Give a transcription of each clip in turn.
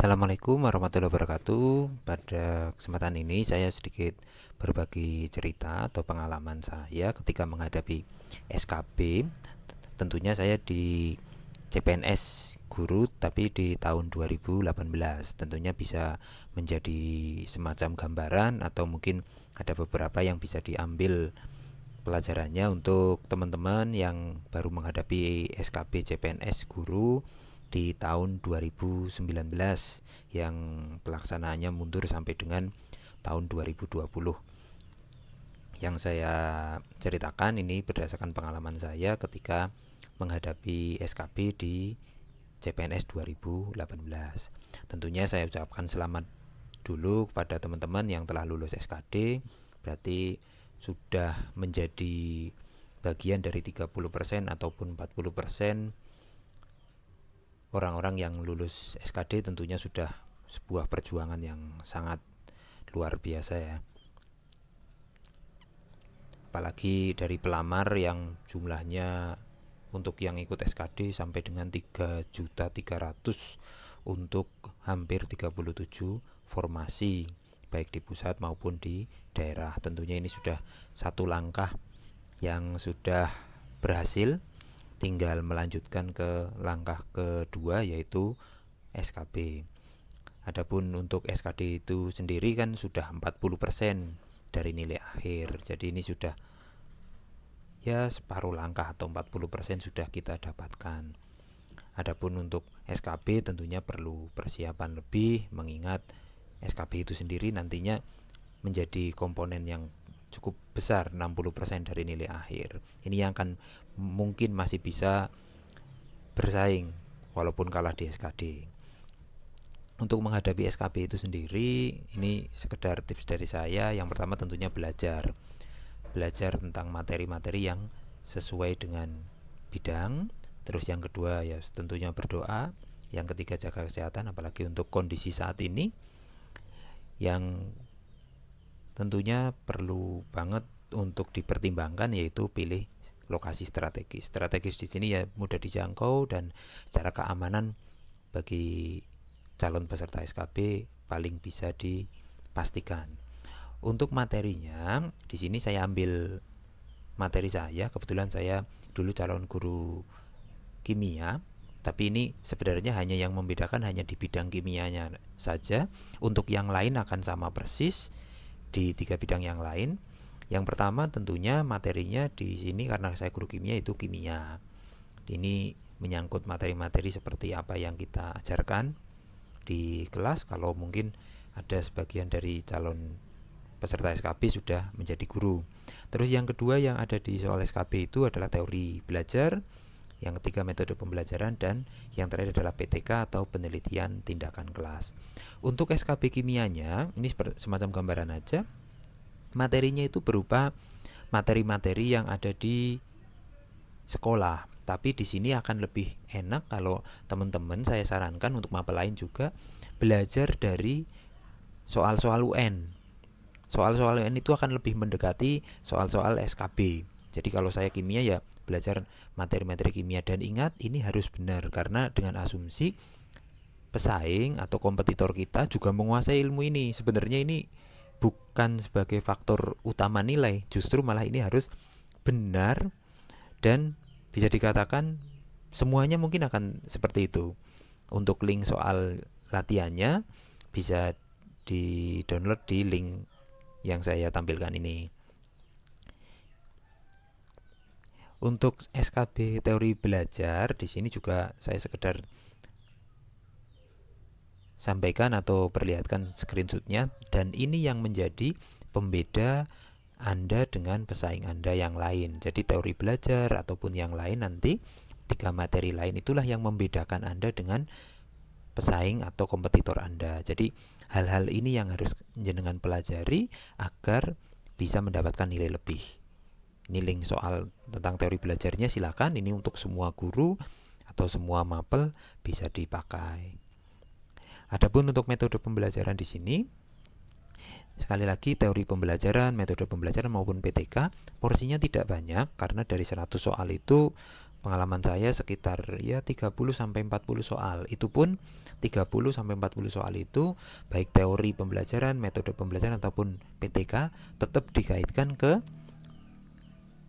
Assalamualaikum warahmatullahi wabarakatuh. Pada kesempatan ini saya sedikit berbagi cerita atau pengalaman saya ketika menghadapi SKB. Tentunya saya di CPNS guru tapi di tahun 2018. Tentunya bisa menjadi semacam gambaran atau mungkin ada beberapa yang bisa diambil pelajarannya untuk teman-teman yang baru menghadapi SKB CPNS guru di tahun 2019 yang pelaksanaannya mundur sampai dengan tahun 2020. Yang saya ceritakan ini berdasarkan pengalaman saya ketika menghadapi SKB di CPNS 2018. Tentunya saya ucapkan selamat dulu kepada teman-teman yang telah lulus SKD, berarti sudah menjadi bagian dari 30% ataupun 40% orang-orang yang lulus SKD. Tentunya sudah sebuah perjuangan yang sangat luar biasa ya. Apalagi dari pelamar yang jumlahnya untuk yang ikut SKD sampai dengan 3.300.000 untuk hampir 37 formasi baik di pusat maupun di daerah. Tentunya ini sudah satu langkah yang sudah berhasil, tinggal melanjutkan ke langkah kedua yaitu SKB. Adapun untuk SKD itu sendiri kan sudah 40% dari nilai akhir. Jadi ini sudah ya separuh langkah atau 40% sudah kita dapatkan. Adapun untuk SKB tentunya perlu persiapan lebih, mengingat SKB itu sendiri nantinya menjadi komponen yang cukup besar, 60% dari nilai akhir. Ini yang akan mungkin masih bisa bersaing walaupun kalah di SKD. Untuk menghadapi SKB itu sendiri, ini sekedar tips dari saya. Yang pertama tentunya belajar tentang materi-materi yang sesuai dengan bidang. Terus yang kedua ya tentunya berdoa. Yang ketiga jaga kesehatan, apalagi untuk kondisi saat ini yang tentunya perlu banget untuk dipertimbangkan, yaitu pilih lokasi strategis. Strategis di sini ya mudah dijangkau dan secara keamanan bagi calon peserta SKB paling bisa dipastikan. Untuk materinya, di sini saya ambil materi saya. Kebetulan saya dulu calon guru kimia, tapi ini sebenarnya hanya yang membedakan hanya di bidang kimianya saja. Untuk yang lain akan sama persis di 3 bidang yang lain. Yang pertama tentunya materinya di sini karena saya guru kimia itu kimia. Ini menyangkut materi-materi seperti apa yang kita ajarkan di kelas. Kalau mungkin ada sebagian dari calon peserta SKB sudah menjadi guru. Terus yang kedua yang ada di soal SKB itu adalah teori belajar, yang ketiga metode pembelajaran, dan yang terakhir adalah PTK atau penelitian tindakan kelas. Untuk SKB kimianya ini semacam gambaran aja. Materinya itu berupa materi-materi yang ada di sekolah, tapi di sini akan lebih enak kalau teman-teman, saya sarankan untuk mapel lain juga belajar dari soal-soal UN. Soal-soal UN itu akan lebih mendekati soal-soal SKB. Jadi kalau saya kimia ya belajar materi-materi kimia, dan ingat ini harus benar karena dengan asumsi pesaing atau kompetitor kita juga menguasai ilmu ini. Sebenarnya ini bukan sebagai faktor utama nilai, justru malah ini harus benar, dan bisa dikatakan semuanya mungkin akan seperti itu. Untuk link soal latihannya bisa di download di link yang saya tampilkan ini. Untuk SKB teori belajar di sini juga saya sekedar sampaikan atau perlihatkan screenshotnya, dan ini yang menjadi pembeda Anda dengan pesaing Anda yang lain. Jadi teori belajar ataupun yang lain nanti 3 materi lain itulah yang membedakan Anda dengan pesaing atau kompetitor Anda. Jadi hal-hal ini yang harus jenengan pelajari agar bisa mendapatkan nilai lebih. Ini link soal tentang teori belajarnya silakan, ini untuk semua guru atau semua mapel bisa dipakai. Adapun untuk metode pembelajaran di sini, sekali lagi teori pembelajaran, metode pembelajaran maupun PTK porsinya tidak banyak karena dari 100 soal itu pengalaman saya sekitar ya 30 sampai 40 soal. Itu pun 30 sampai 40 soal itu baik teori pembelajaran, metode pembelajaran ataupun PTK tetap dikaitkan ke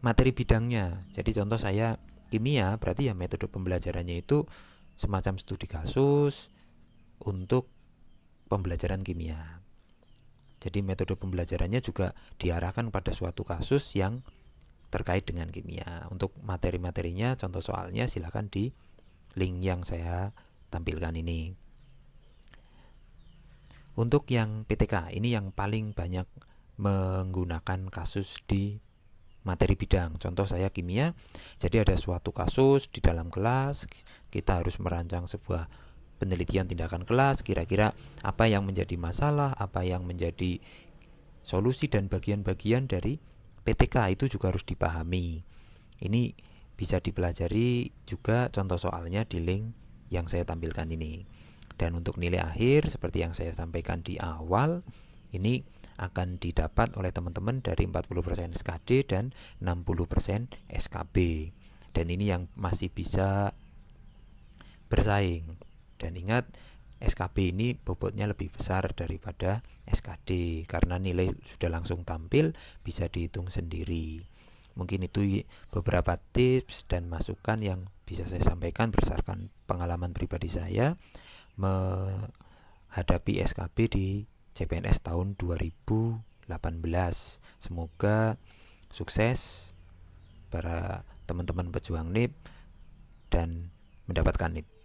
materi bidangnya. Jadi contoh saya kimia, berarti ya metode pembelajarannya itu semacam studi kasus untuk pembelajaran kimia. Jadi metode pembelajarannya juga diarahkan pada suatu kasus yang terkait dengan kimia. Untuk materi-materinya, contoh soalnya silakan di link yang saya tampilkan ini. Untuk yang PTK, ini yang paling banyak menggunakan kasus di materi bidang. Contoh saya kimia, jadi ada suatu kasus di dalam kelas, kita harus merancang sebuah penelitian tindakan kelas, kira-kira apa yang menjadi masalah, apa yang menjadi solusi dan bagian-bagian dari PTK itu juga harus dipahami. Ini bisa dipelajari juga contoh soalnya di link yang saya tampilkan ini. Dan untuk nilai akhir seperti yang saya sampaikan di awal, ini akan didapat oleh teman-teman dari 40% SKD dan 60% SKB. Dan ini yang masih bisa bersaing. Dan ingat, SKB ini bobotnya lebih besar daripada SKD karena nilai sudah langsung tampil, bisa dihitung sendiri. Mungkin itu beberapa tips dan masukan yang bisa saya sampaikan berdasarkan pengalaman pribadi saya menghadapi SKB di CPNS tahun 2018. Semoga sukses para teman-teman pejuang NIP dan mendapatkan NIP.